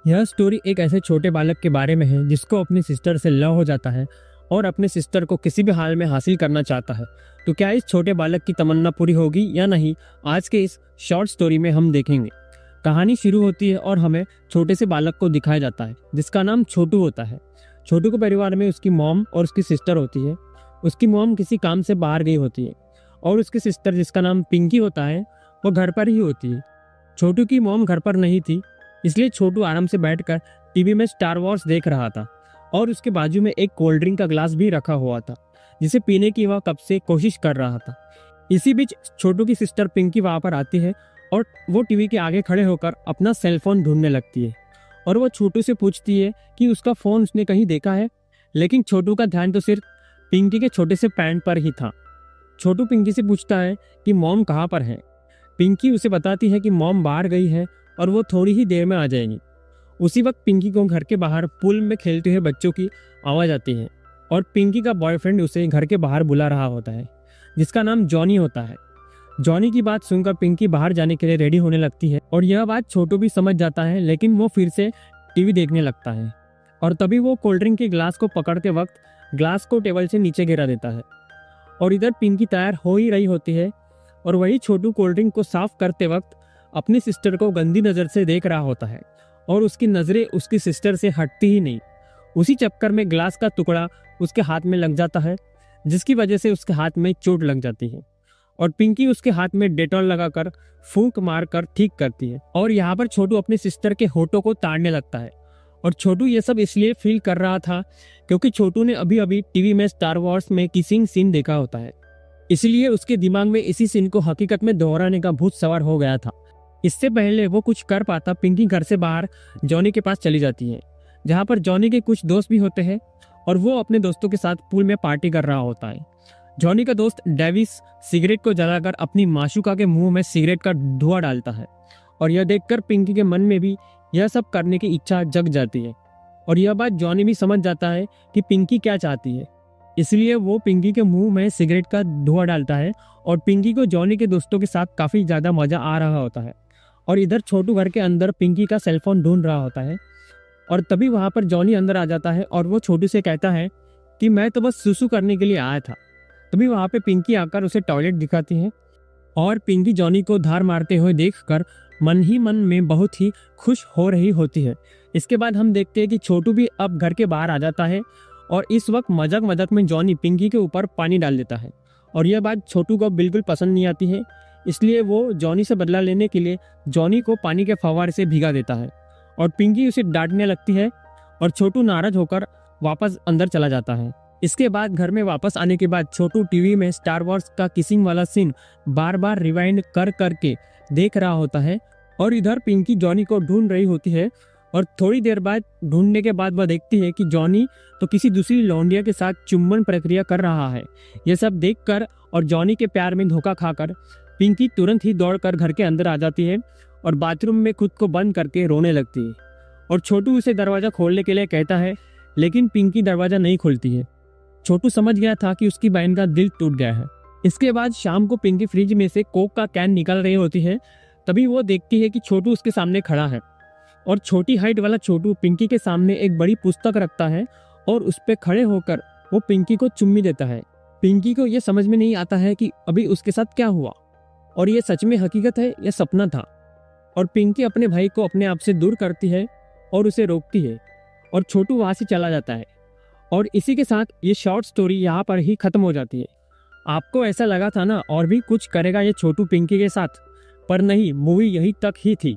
यह स्टोरी एक ऐसे छोटे बालक के बारे में है जिसको अपनी सिस्टर से लव हो जाता है और अपने सिस्टर को किसी भी हाल में हासिल करना चाहता है। तो क्या इस छोटे बालक की तमन्ना पूरी होगी या नहीं, आज के इस शॉर्ट स्टोरी में हम देखेंगे। कहानी शुरू होती है और हमें छोटे से बालक को दिखाया जाता है जिसका नाम छोटू होता है। छोटू के परिवार में उसकी मॉम और उसकी सिस्टर होती है। उसकी मॉम किसी काम से बाहर गई होती है और उसकी सिस्टर जिसका नाम पिंकी होता है वो घर पर ही होती है। छोटू की मॉम घर पर नहीं थी, इसलिए छोटू आराम से बैठकर टीवी में स्टार वॉर्स देख रहा था और उसके बाजू में एक कोल्ड ड्रिंक का ग्लास भी रखा हुआ था जिसे पीने की वह कब से कोशिश कर रहा था। इसी बीच छोटू की सिस्टर पिंकी वहां पर आती है और वो टीवी के आगे खड़े होकर अपना सेलफोन ढूंढने लगती है और वो छोटू से पूछती है कि उसका फोन उसने कहीं देखा है, लेकिन छोटू का ध्यान तो सिर्फ पिंकी के छोटे से पैंट पर ही था। छोटू पिंकी से पूछता है कि मॉम कहाँ पर है। पिंकी उसे बताती है कि मॉम बाहर गई है और वो थोड़ी ही देर में आ जाएगी। उसी वक्त पिंकी को घर के बाहर पूल में खेलते हुए बच्चों की आवाज़ आती है और पिंकी का बॉयफ्रेंड उसे घर के बाहर बुला रहा होता है जिसका नाम जॉनी होता है। जॉनी की बात सुनकर पिंकी बाहर जाने के लिए रेडी होने लगती है और यह बात छोटू भी समझ जाता है, लेकिन वो फिर से टीवी देखने लगता है और तभी वो कोल्ड ड्रिंक के ग्लास को पकड़ते वक्त ग्लास को टेबल से नीचे गिरा देता है और इधर पिंकी तैयार हो ही रही होती है और वही छोटू कोल्ड ड्रिंक को साफ करते वक्त अपनी सिस्टर को गंदी नज़र से देख रहा होता है और उसकी नज़रें उसकी सिस्टर से हटती ही नहीं। उसी चक्कर में ग्लास का टुकड़ा उसके हाथ में लग जाता है जिसकी वजह से उसके हाथ में चोट लग जाती है और पिंकी उसके हाथ में डेटॉल लगाकर फूंक मारकर ठीक करती है। और यहाँ पर छोटू अपनी सिस्टर के होठों को ताड़ने लगता है और छोटू ये सब इसलिए फील कर रहा था क्योंकि छोटू ने अभी अभी टीवी में स्टार वॉर्स में किसिंग सीन देखा होता है, इसलिए उसके दिमाग में इसी सीन को हकीकत में दोहराने का भूत सवार हो गया था। इससे पहले वो कुछ कर पाता, पिंकी घर से बाहर जॉनी के पास चली जाती है जहाँ पर जॉनी के कुछ दोस्त भी होते हैं और वो अपने दोस्तों के साथ पूल में पार्टी कर रहा होता है। जॉनी का दोस्त डेविस सिगरेट को जलाकर अपनी माशुका के मुंह में सिगरेट का धुआं डालता है और यह देखकर पिंकी के मन में भी यह सब करने की इच्छा जग जाती है और यह बात जॉनी भी समझ जाता है कि पिंकी क्या चाहती है, इसलिए वो पिंकी के मुंह में सिगरेट का धुआं डालता है और पिंकी को जॉनी के दोस्तों के साथ काफ़ी ज़्यादा मज़ा आ रहा होता है। और इधर छोटू घर के अंदर पिंकी का सेलफोन ढूंढ रहा होता है और तभी वहाँ पर जॉनी अंदर आ जाता है और वो छोटू से कहता है कि मैं तो बस सुसु करने के लिए आया था। तभी वहाँ पे पिंकी आकर उसे टॉयलेट दिखाती है और पिंकी जॉनी को धार मारते हुए देखकर मन ही मन में बहुत ही खुश हो रही होती है। इसके बाद हम देखते हैं कि छोटू भी अब घर के बाहर आ जाता है और इस वक्त मजाक मजाक में जॉनी पिंकी के ऊपर पानी डाल देता है और यह बात छोटू को बिल्कुल पसंद नहीं आती है, इसलिए वो जॉनी से बदला लेने के लिए जॉनी को पानी के फव्वारे से भिगा देता है और पिंकी उसे डांटने लगती है और छोटू नाराज होकर वापस अंदर चला जाता है। इसके बाद घर में वापस आने के बाद छोटू टीवी में स्टार वॉर्स का किसिंग वाला सीन बार बार रिवाइंड कर करके देख रहा होता है और इधर पिंकी जॉनी को ढूंढ रही होती है और थोड़ी देर बाद ढूंढने के बाद वह देखती है कि जॉनी तो किसी दूसरी लौंडिया के साथ चुंबन प्रक्रिया कर रहा है। यह सब देखकर और जॉनी के प्यार में धोखा खाकर पिंकी तुरंत ही दौड़कर घर के अंदर आ जाती है और बाथरूम में खुद को बंद करके रोने लगती है और छोटू उसे दरवाज़ा खोलने के लिए कहता है, लेकिन पिंकी दरवाज़ा नहीं खोलती है। छोटू समझ गया था कि उसकी बहन का दिल टूट गया है। इसके बाद शाम को पिंकी फ्रिज में से कोक का कैन निकाल रही होती है, तभी वो देखती है कि छोटू उसके सामने खड़ा है और छोटी हाइट वाला छोटू पिंकी के सामने एक बड़ी पुस्तक रखता है और उस पर खड़े होकर वो पिंकी को चुम्मी देता है। पिंकी को यह समझ में नहीं आता है कि अभी उसके साथ क्या हुआ और ये सच में हकीकत है या सपना था। और पिंकी अपने भाई को अपने आप से दूर करती है और उसे रोकती है और छोटू वहाँ से चला जाता है और इसी के साथ ये शॉर्ट स्टोरी यहाँ पर ही ख़त्म हो जाती है। आपको ऐसा लगा था ना और भी कुछ करेगा ये छोटू पिंकी के साथ, पर नहीं, मूवी यहीं तक ही थी।